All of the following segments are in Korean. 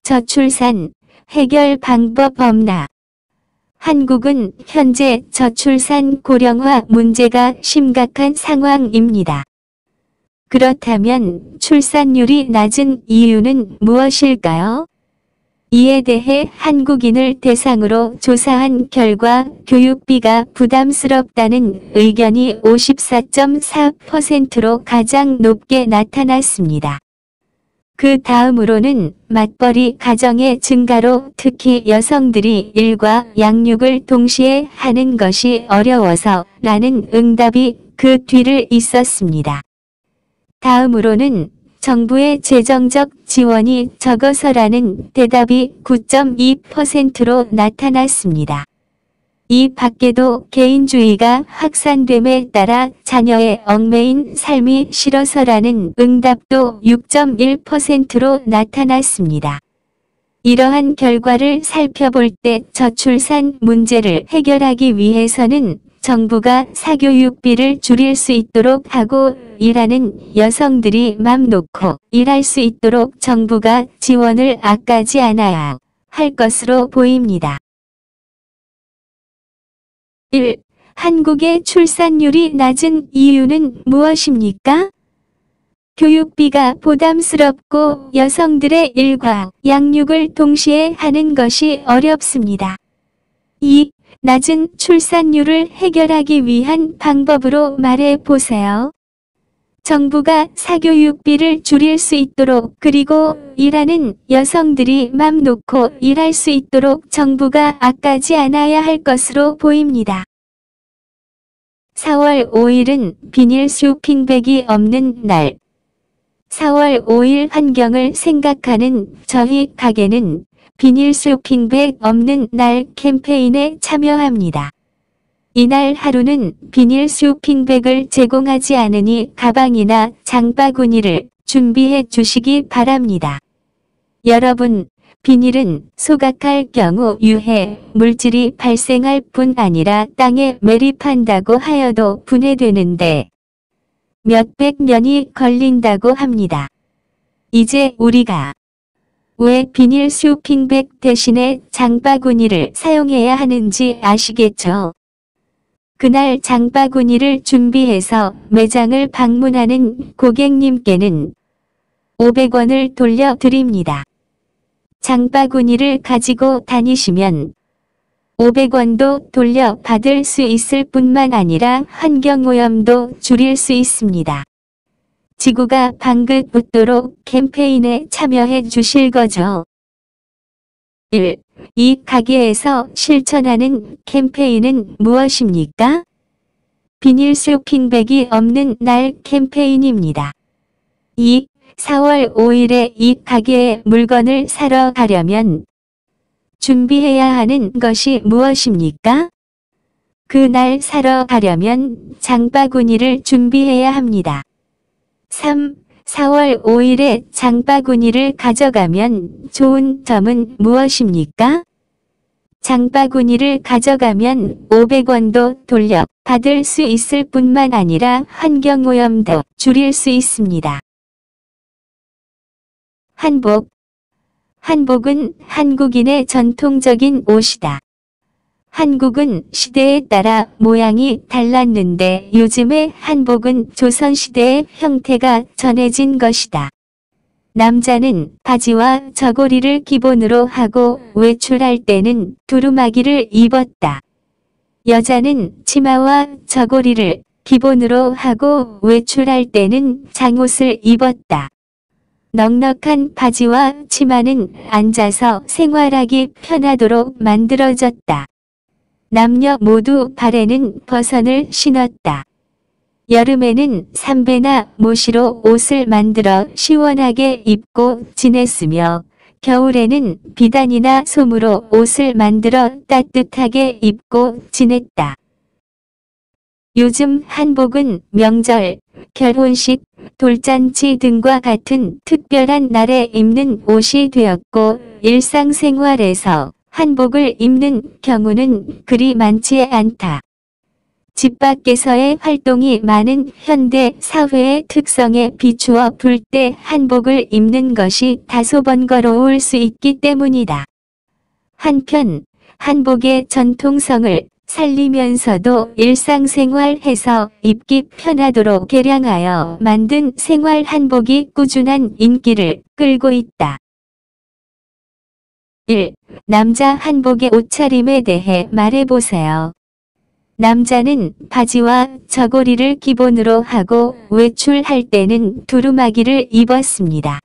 저출산 해결 방법 없나? 한국은 현재 저출산 고령화 문제가 심각한 상황입니다. 그렇다면 출산율이 낮은 이유는 무엇일까요? 이에 대해 한국인을 대상으로 조사한 결과 교육비가 부담스럽다는 의견이 54.4%로 가장 높게 나타났습니다. 그 다음으로는 맞벌이 가정의 증가로 특히 여성들이 일과 양육을 동시에 하는 것이 어려워서 라는 응답이 그 뒤를 잇었습니다. 다음으로는 정부의 재정적 지원이 적어서라는 대답이 9.2%로 나타났습니다. 이 밖에도 개인주의가 확산됨에 따라 자녀의 얽매인 삶이 싫어서라는 응답도 6.1%로 나타났습니다. 이러한 결과를 살펴볼 때 저출산 문제를 해결하기 위해서는 정부가 사교육비를 줄일 수 있도록 하고 일하는 여성들이 맘 놓고 일할 수 있도록 정부가 지원을 아까지 않아야 할 것으로 보입니다. 1. 한국의 출산율이 낮은 이유는 무엇입니까? 교육비가 부담스럽고 여성들의 일과 양육을 동시에 하는 것이 어렵습니다. 2. 낮은 출산율을 해결하기 위한 방법으로 말해 보세요. 정부가 사교육비를 줄일 수 있도록 그리고 일하는 여성들이 맘 놓고 일할 수 있도록 정부가 아까지 않아야 할 것으로 보입니다. 4월 5일은 비닐 쇼핑백이 없는 날. 4월 5일 환경을 생각하는 저희 가게는 비닐 쇼핑백 없는 날 캠페인에 참여합니다. 이날 하루는 비닐 쇼핑백을 제공하지 않으니 가방이나 장바구니를 준비해 주시기 바랍니다. 여러분, 비닐은 소각할 경우 유해 물질이 발생할 뿐 아니라 땅에 매립한다고 하여도 분해되는데 몇백 년이 걸린다고 합니다. 이제 우리가 왜 비닐 쇼핑백 대신에 장바구니를 사용해야 하는지 아시겠죠? 그날 장바구니를 준비해서 매장을 방문하는 고객님께는 500원을 돌려드립니다. 장바구니를 가지고 다니시면 500원도 돌려받을 수 있을 뿐만 아니라 환경오염도 줄일 수 있습니다. 지구가 방긋 웃도록 캠페인에 참여해 주실 거죠? 1. 이 가게에서 실천하는 캠페인은 무엇입니까? 비닐 쇼핑백이 없는 날 캠페인입니다. 2. 4월 5일에 이 가게에 물건을 사러 가려면 준비해야 하는 것이 무엇입니까? 그날 사러 가려면 장바구니를 준비해야 합니다. 3. 4월 5일에 장바구니를 가져가면 좋은 점은 무엇입니까? 장바구니를 가져가면 500원도 돌려 받을 수 있을 뿐만 아니라 환경오염도 줄일 수 있습니다. 한복. 한복은 한국인의 전통적인 옷이다. 한국은 시대에 따라 모양이 달랐는데 요즘의 한복은 조선시대의 형태가 전해진 것이다. 남자는 바지와 저고리를 기본으로 하고 외출할 때는 두루마기를 입었다. 여자는 치마와 저고리를 기본으로 하고 외출할 때는 장옷을 입었다. 넉넉한 바지와 치마는 앉아서 생활하기 편하도록 만들어졌다. 남녀 모두 발에는 버선을 신었다. 여름에는 삼배나 모시로 옷을 만들어 시원하게 입고 지냈으며 겨울에는 비단이나 솜으로 옷을 만들어 따뜻하게 입고 지냈다. 요즘 한복은 명절, 결혼식, 돌잔치 등과 같은 특별한 날에 입는 옷이 되었고 일상생활에서 한복을 입는 경우는 그리 많지 않다. 집 밖에서의 활동이 많은 현대 사회의 특성에 비추어 볼 때 한복을 입는 것이 다소 번거로울 수 있기 때문이다. 한편 한복의 전통성을 살리면서도 일상생활에서 입기 편하도록 개량하여 만든 생활 한복이 꾸준한 인기를 끌고 있다. 1. 남자 한복의 옷차림에 대해 말해보세요. 남자는 바지와 저고리를 기본으로 하고 외출할 때는 두루마기를 입었습니다.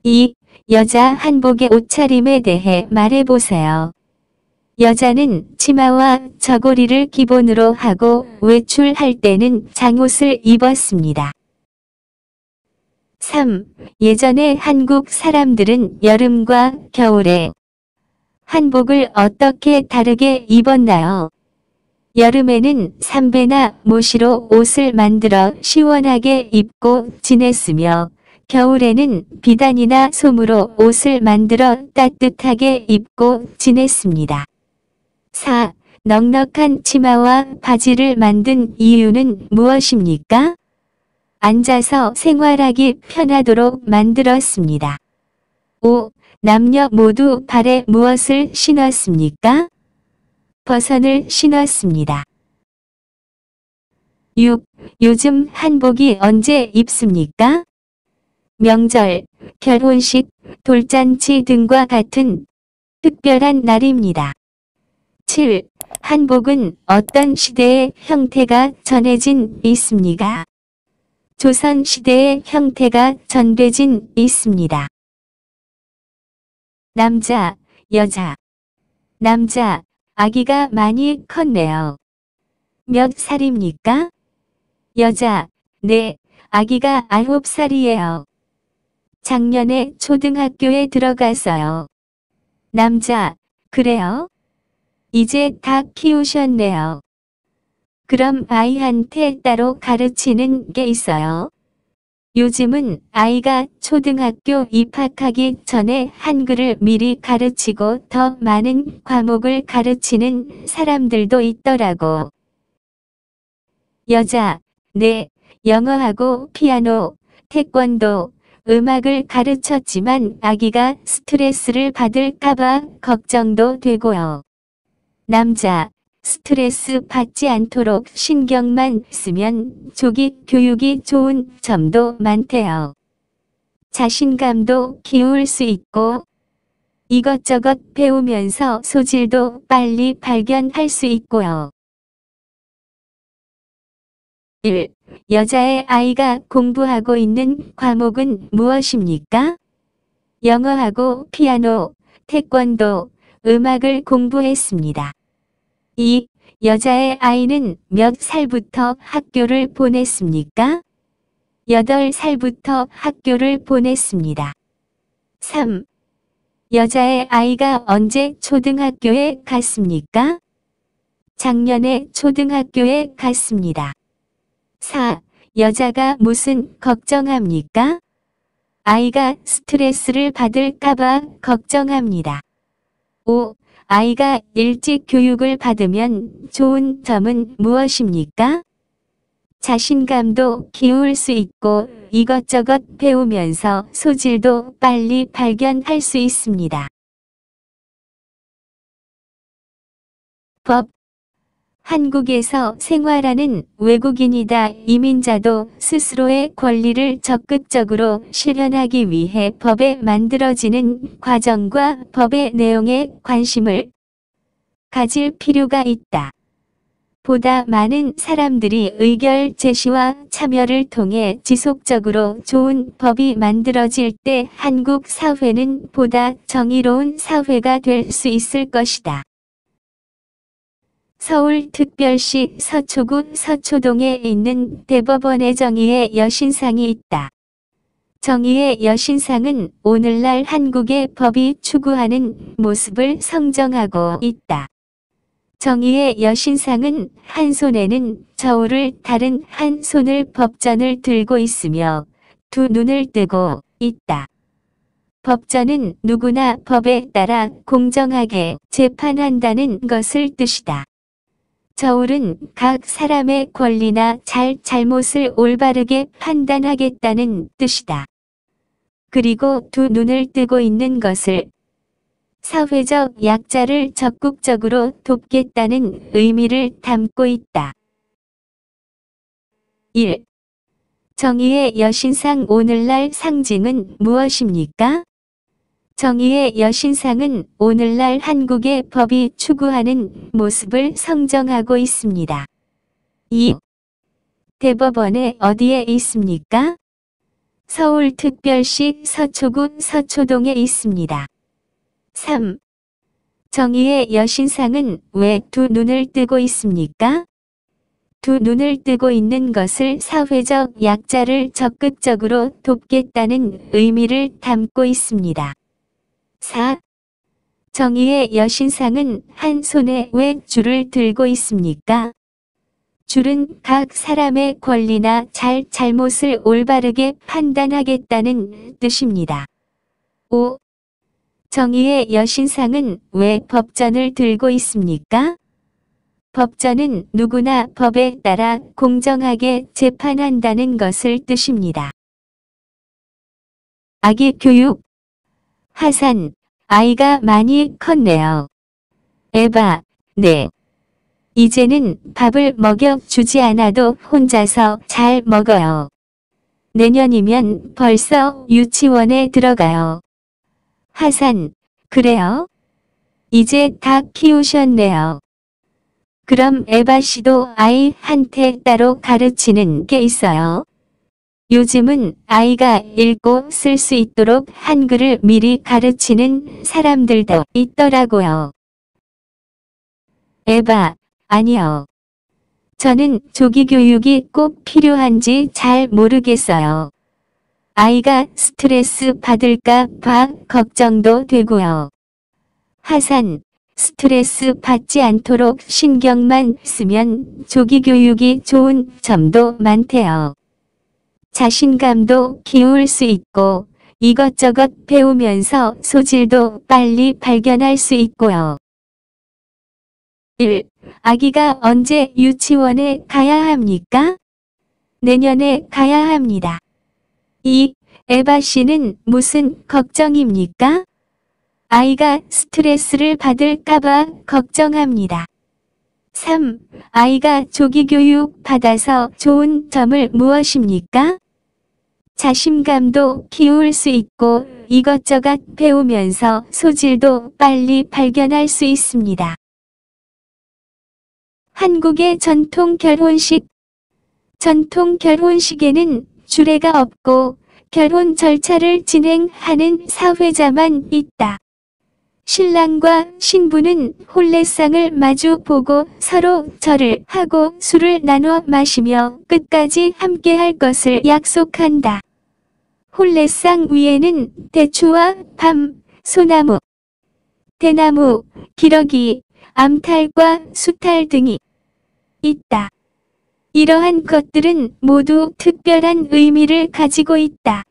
2. 여자 한복의 옷차림에 대해 말해보세요. 여자는 치마와 저고리를 기본으로 하고 외출할 때는 장옷을 입었습니다. 3. 예전에 한국 사람들은 여름과 겨울에 한복을 어떻게 다르게 입었나요? 여름에는 삼배나 모시로 옷을 만들어 시원하게 입고 지냈으며 겨울에는 비단이나 솜으로 옷을 만들어 따뜻하게 입고 지냈습니다. 4. 넉넉한 치마와 바지를 만든 이유는 무엇입니까? 앉아서 생활하기 편하도록 만들었습니다. 5. 남녀 모두 발에 무엇을 신었습니까? 버선을 신었습니다. 6. 요즘 한복이 언제 입습니까? 명절, 결혼식, 돌잔치 등과 같은 특별한 날입니다. 7. 한복은 어떤 시대의 형태가 전해진 있습니까? 조선 시대의 형태가 전해진 있습니다. 남자, 여자. 남자, 아기가 많이 컸네요. 몇 살입니까? 여자, 네, 아기가 9살이에요. 작년에 초등학교에 들어갔어요. 남자, 그래요? 이제 다 키우셨네요. 그럼 아이한테 따로 가르치는 게 있어요? 요즘은 아이가 초등학교 입학하기 전에 한글을 미리 가르치고 더 많은 과목을 가르치는 사람들도 있더라고. 여자, 네, 영어하고 피아노, 태권도, 음악을 가르쳤지만 아기가 스트레스를 받을까봐 걱정도 되고요. 남자, 스트레스 받지 않도록 신경만 쓰면 조기 교육이 좋은 점도 많대요. 자신감도 키울 수 있고 이것저것 배우면서 소질도 빨리 발견할 수 있고요. 1. 여자의 아이가 공부하고 있는 과목은 무엇입니까? 영어하고 피아노, 태권도, 음악을 공부했습니다. 2. 여자의 아이는 몇 살부터 학교를 보냈습니까? 8살부터 학교를 보냈습니다. 3. 여자의 아이가 언제 초등학교에 갔습니까? 작년에 초등학교에 갔습니다. 4. 여자가 무슨 걱정합니까? 아이가 스트레스를 받을까봐 걱정합니다. 5. 아이가 일찍 교육을 받으면 좋은 점은 무엇입니까? 자신감도 키울 수 있고 이것저것 배우면서 소질도 빨리 발견할 수 있습니다. 법. 한국에서 생활하는 외국인이다 이민자도 스스로의 권리를 적극적으로 실현하기 위해 법에 만들어지는 과정과 법의 내용에 관심을 가질 필요가 있다. 보다 많은 사람들이 의견 제시와 참여를 통해 지속적으로 좋은 법이 만들어질 때 한국 사회는 보다 정의로운 사회가 될 수 있을 것이다. 서울특별시 서초구 서초동에 있는 대법원의 정의의 여신상이 있다. 정의의 여신상은 오늘날 한국의 법이 추구하는 모습을 성정하고 있다. 정의의 여신상은 한 손에는 저울을 다른 한 손을 법전을 들고 있으며 두 눈을 뜨고 있다. 법전은 누구나 법에 따라 공정하게 재판한다는 것을 뜻이다. 저울은 각 사람의 권리나 잘못을 올바르게 판단하겠다는 뜻이다. 그리고 두 눈을 뜨고 있는 것을 사회적 약자를 적극적으로 돕겠다는 의미를 담고 있다. 1. 정의의 여신상. 오늘날 상징은 무엇입니까? 정의의 여신상은 오늘날 한국의 법이 추구하는 모습을 성정하고 있습니다. 2. 대법원에 어디에 있습니까? 서울특별시 서초구 서초동에 있습니다. 3. 정의의 여신상은 왜 두 눈을 뜨고 있습니까? 두 눈을 뜨고 있는 것을 사회적 약자를 적극적으로 돕겠다는 의미를 담고 있습니다. 4. 정의의 여신상은 한 손에 왜 줄을 들고 있습니까? 줄은 각 사람의 권리나 잘못을 올바르게 판단하겠다는 뜻입니다. 5. 정의의 여신상은 왜 법전을 들고 있습니까? 법전은 누구나 법에 따라 공정하게 재판한다는 것을 뜻입니다. 아기 교육. 하산, 아이가 많이 컸네요. 에바, 네. 이제는 밥을 먹여주지 않아도 혼자서 잘 먹어요. 내년이면 벌써 유치원에 들어가요. 하산, 그래요? 이제 다 키우셨네요. 그럼 에바 씨도 아이한테 따로 가르치는 게 있어요? 요즘은 아이가 읽고 쓸 수 있도록 한글을 미리 가르치는 사람들도 있더라고요. 에바, 아니요. 저는 조기 교육이 꼭 필요한지 잘 모르겠어요. 아이가 스트레스 받을까 봐 걱정도 되고요. 하산, 스트레스 받지 않도록 신경만 쓰면 조기 교육이 좋은 점도 많대요. 자신감도 키울 수 있고 이것저것 배우면서 소질도 빨리 발견할 수 있고요. 1. 아기가 언제 유치원에 가야 합니까? 내년에 가야 합니다. 2. 에바 씨는 무슨 걱정입니까? 아이가 스트레스를 받을까봐 걱정합니다. 3. 아이가 조기 교육 받아서 좋은 점을 무엇입니까? 자신감도 키울 수 있고 이것저것 배우면서 소질도 빨리 발견할 수 있습니다. 한국의 전통 결혼식. 전통 결혼식에는 주례가 없고 결혼 절차를 진행하는 사회자만 있다. 신랑과 신부는 혼례상을 마주 보고 서로 절을 하고 술을 나눠 마시며 끝까지 함께 할 것을 약속한다. 혼례상 위에는 대추와 밤, 소나무, 대나무, 기러기, 암탈과 수탈 등이 있다. 이러한 것들은 모두 특별한 의미를 가지고 있다.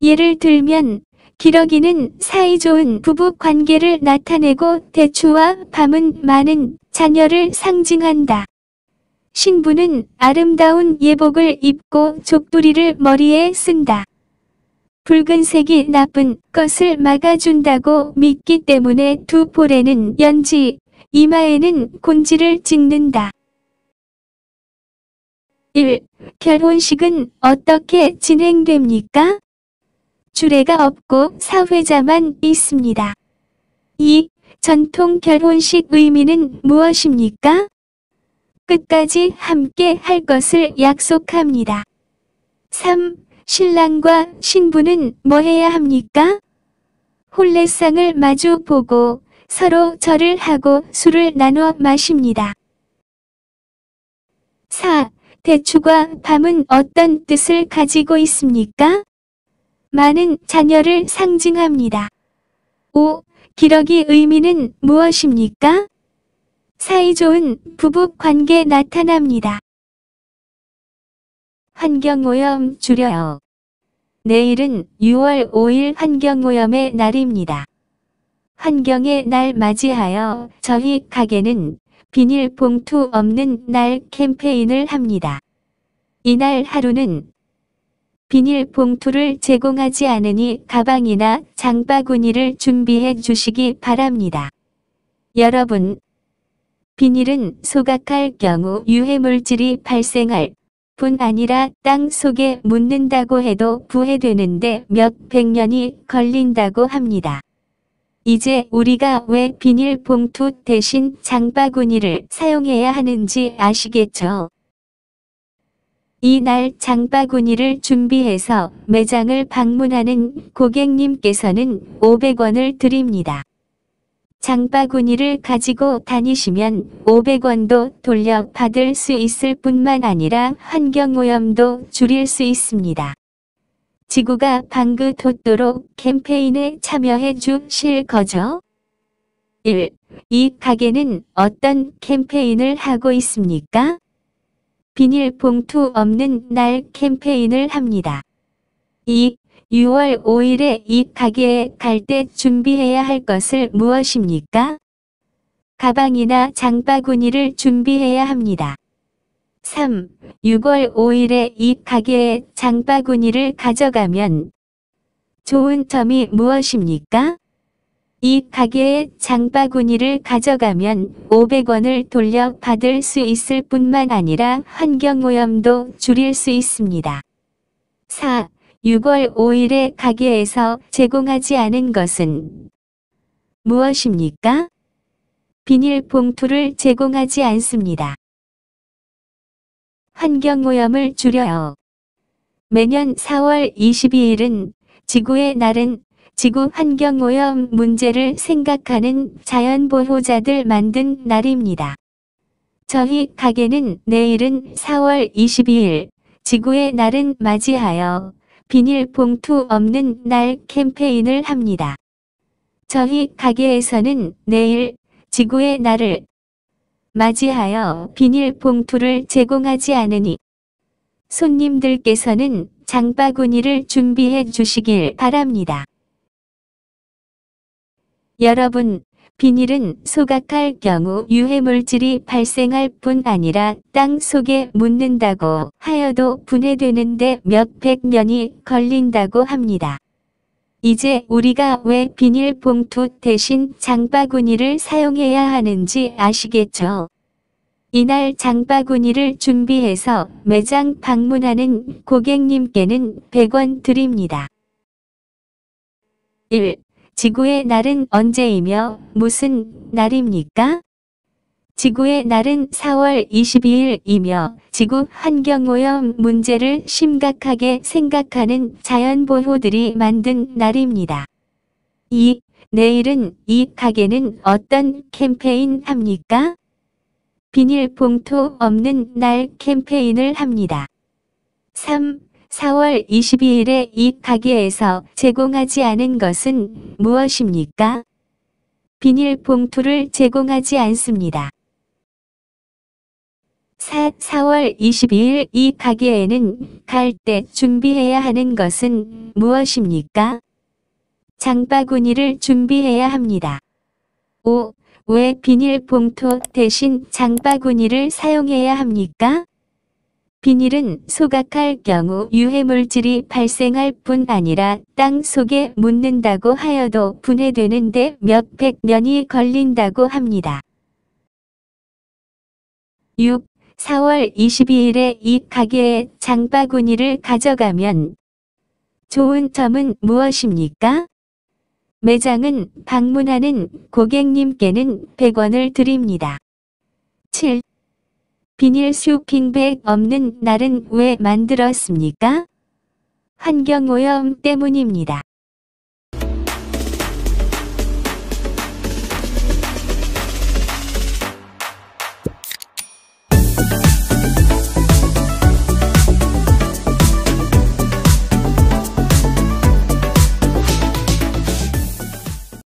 예를 들면 기러기는 사이좋은 부부 관계를 나타내고 대추와 밤은 많은 자녀를 상징한다. 신부는 아름다운 예복을 입고 족두리를 머리에 쓴다. 붉은색이 나쁜 것을 막아준다고 믿기 때문에 두 볼에는 연지, 이마에는 곤지를 찍는다. 1. 결혼식은 어떻게 진행됩니까? 주례가 없고 사회자만 있습니다. 2. 전통 결혼식 의미는 무엇입니까? 끝까지 함께 할 것을 약속합니다. 3. 신랑과 신부는 뭐 해야 합니까? 혼례상을 마주 보고 서로 절을 하고 술을 나눠 마십니다. 4. 대추과 밤은 어떤 뜻을 가지고 있습니까? 많은 자녀를 상징합니다. 5. 기러기 의미는 무엇입니까? 사이좋은 부부 관계 나타납니다. 환경오염 줄여요. 내일은 6월 5일 환경오염의 날입니다. 환경의 날 맞이하여 저희 가게는 비닐봉투 없는 날 캠페인을 합니다. 이날 하루는 비닐봉투를 제공하지 않으니 가방이나 장바구니를 준비해 주시기 바랍니다. 여러분, 비닐은 소각할 경우 유해물질이 발생할 뿐 아니라 땅 속에 묻는다고 해도 부해되는데 몇백 년이 걸린다고 합니다. 이제 우리가 왜 비닐봉투 대신 장바구니를 사용해야 하는지 아시겠죠? 이날 장바구니를 준비해서 매장을 방문하는 고객님께서는 500원을 드립니다. 장바구니를 가지고 다니시면 500원도 돌려받을 수 있을 뿐만 아니라 환경오염도 줄일 수 있습니다. 지구가 방긋돋도록 캠페인에 참여해 주실 거죠? 1. 이 가게는 어떤 캠페인을 하고 있습니까? 비닐봉투 없는 날 캠페인을 합니다. 2. 6월 5일에 이 가게에 갈 때 준비해야 할 것을 무엇입니까? 가방이나 장바구니를 준비해야 합니다. 3. 6월 5일에 이 가게에 장바구니를 가져가면 좋은 점이 무엇입니까? 이 가게에 장바구니를 가져가면 500원을 돌려받을 수 있을 뿐만 아니라 환경오염도 줄일 수 있습니다. 4. 6월 5일에 가게에서 제공하지 않은 것은 무엇입니까? 비닐봉투를 제공하지 않습니다. 환경오염을 줄여요. 매년 4월 22일은 지구의 날은 지구 환경오염 문제를 생각하는 자연보호자들 만든 날입니다. 저희 가게는 내일은 4월 22일 지구의 날은 맞이하여 비닐봉투 없는 날 캠페인을 합니다. 저희 가게에서는 내일 지구의 날을 맞이하여 비닐봉투를 제공하지 않으니 손님들께서는 장바구니를 준비해 주시길 바랍니다. 여러분, 비닐은 소각할 경우 유해물질이 발생할 뿐 아니라 땅 속에 묻는다고 하여도 분해되는데 몇백 년이 걸린다고 합니다. 이제 우리가 왜 비닐봉투 대신 장바구니를 사용해야 하는지 아시겠죠? 이날 장바구니를 준비해서 매장 방문하는 고객님께는 100원 드립니다. 1. 지구의 날은 언제이며 무슨 날입니까? 지구의 날은 4월 22일이며 지구 환경오염 문제를 심각하게 생각하는 자연보호들이 만든 날입니다. 2. 내일은 이 가게는 어떤 캠페인 합니까? 비닐봉투 없는 날 캠페인을 합니다. 3. 4월 22일에 이 가게에서 제공하지 않은 것은 무엇입니까? 비닐봉투를 제공하지 않습니다. 4월 22일 이 가게에는 갈 때 준비해야 하는 것은 무엇입니까? 장바구니를 준비해야 합니다. 5. 왜 비닐봉투 대신 장바구니를 사용해야 합니까? 비닐은 소각할 경우 유해물질이 발생할 뿐 아니라 땅 속에 묻는다고 하여도 분해되는데 몇백 년이 걸린다고 합니다. 6. 4월 22일에 이 가게에 장바구니를 가져가면 좋은 점은 무엇입니까? 매장은 방문하는 고객님께는 100원을 드립니다. 7. 비닐 쇼핑백 없는 날은 왜 만들었습니까? 환경오염 때문입니다.